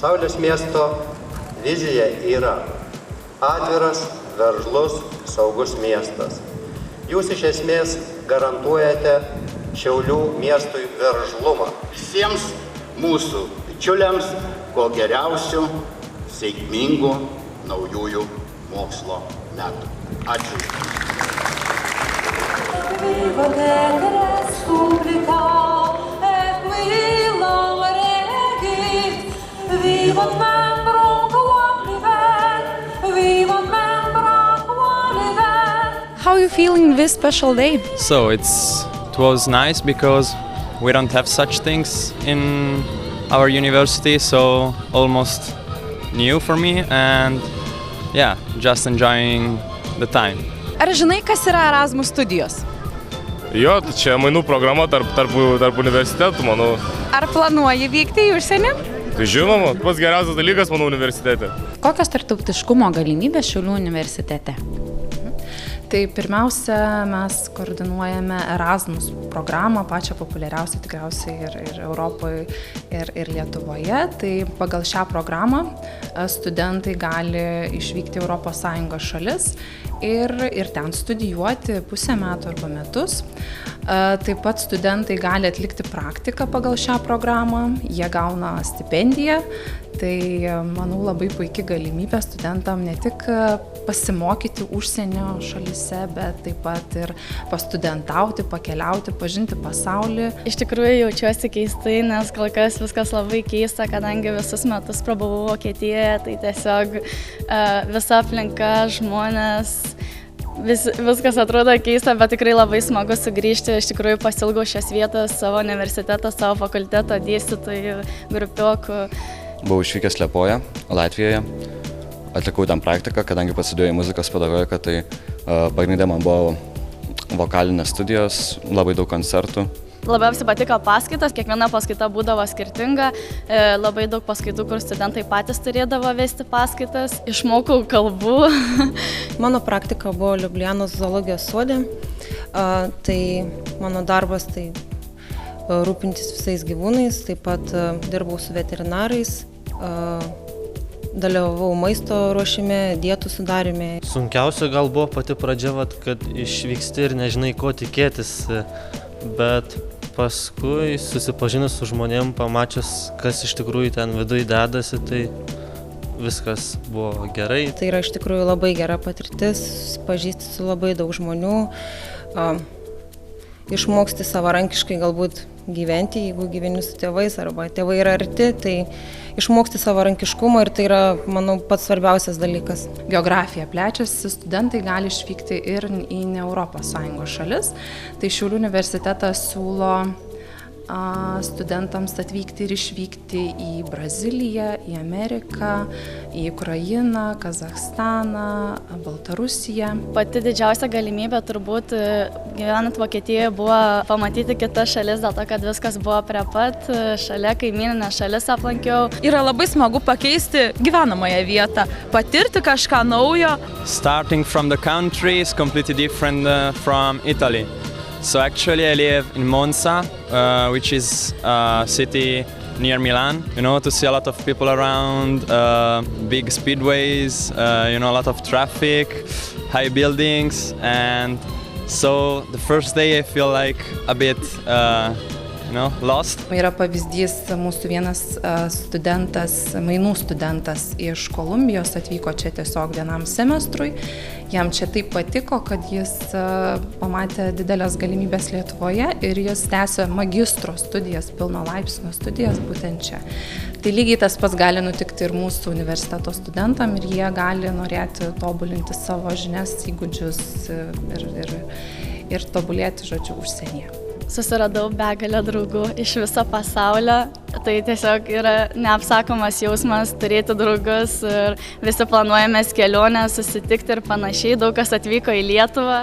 Saulės miesto vizija yra atviras, veržlus, saugus miestas. Jūs iš esmės garantuojate Šiaulių miestui veržlumą. Visiems mūsų bičiuliams kuo geriausių, sėkmingų naujųjų mokslo metų. Ačiū. How are you feeling this special day? So it was nice because we don't have such things in our university, so almost new for me, and yeah, just enjoying the time. Ar žinai, kas yra Erasmus studijos? Jo, tai čia mainų programa tarp universitetų, manau. Ar planuoji vykti į užsienį? Tai žinoma, pats geriausias dalykas, manau, universitete. Kokios tarptautiškumo galimybės Šiaulių universitete? Tai pirmiausia, mes koordinuojame Erasmus programą, pačią populiariausią tikriausiai ir Europoje, ir Lietuvoje. Tai pagal šią programą studentai gali išvykti ES šalis ir ten studijuoti pusę metų arba metus. Taip pat studentai gali atlikti praktiką pagal šią programą, jie gauna stipendiją. Tai, manau, labai puikia galimybė studentam ne tik pasimokyti užsienio šalyse, bet taip pat ir pastudentauti, pakeliauti, pažinti pasaulį. Iš tikrųjų jaučiuosi keistai, nes kol kas viskas labai keista, kadangi visus metus prabuvau Vokietijoje, tai tiesiog visa aplinka, žmonės, viskas atrodo keista, bet tikrai labai smagu sugrįžti. Iš tikrųjų pasiilgau šios vietos, savo universitetą, savo fakulteto dėstytojų, grupiokų. Buvau išvykęs Liepoje, Latvijoje, atlikau ten praktiką, kadangi pasidėjau į muzikos pedagogiką, tai pagrindė man buvo vokalinės studijos, labai daug koncertų. Labiausiai patiko paskaitos, kiekviena paskaita būdavo skirtinga, labai daug paskaitų, kur studentai patys turėdavo vesti paskaitas, išmokau kalbų. Mano praktika buvo Liublianos zoologijos sode, tai mano darbas tai rūpintis visais gyvūnais, taip pat dirbau su veterinarais, dalyvavau maisto ruošime, dietų sudarime. Sunkiausia gal buvo pati pradžia, kad išvyksti ir nežinai, ko tikėtis, bet paskui susipažinus su žmonėm, pamačius, kas iš tikrųjų ten viduje dedasi, tai viskas buvo gerai. Tai yra iš tikrųjų labai gera patirtis, pažįsti su labai daug žmonių, išmoksti savarankiškai galbūt gyventi, jeigu gyveni su tėvais arba tėvai yra arti, tai išmoksti savarankiškumą ir tai yra, manau, pats svarbiausias dalykas. Geografija plečiasi, studentai gali išvykti ir į ne ES šalis. Tai Šiaulių universitetas siūlo studentams atvykti ir išvykti į Braziliją, į Ameriką, į Ukrainą, Kazachstaną, Baltarusiją. Pati didžiausia galimybė turbūt gyvenant Vokietijoje buvo pamatyti kitas šalis, dėl to, kad viskas buvo prie pat, šalia kaimyninės šalis aplankiau. Yra labai smagu pakeisti gyvenamąją vietą, patirti kažką naujo. Starting from the country is completely different from Italy. So actually I live in Monza, which is a city near Milan, to see a lot of people around, big speedways, a lot of traffic, high buildings, and so the first day I feel like a bit lost. Yra pavyzdys, mūsų vienas studentas, mainų studentas iš Kolumbijos atvyko čia tiesiog vienam semestrui. Jam čia taip patiko, kad jis pamatė didelės galimybės Lietuvoje ir jis tęsė magistro studijas, pilno laipsnio studijas būtent čia. Tai lygiai tas pats gali nutikti ir mūsų universiteto studentam ir jie gali norėti tobulinti savo žinias, įgūdžius ir tobulėti, žodžiu, užsienyje. Susiradau begalę draugų iš viso pasaulio, tai tiesiog yra neapsakomas jausmas turėti draugus ir visi planuojamės kelionę, susitikti ir panašiai, daug kas atvyko į Lietuvą.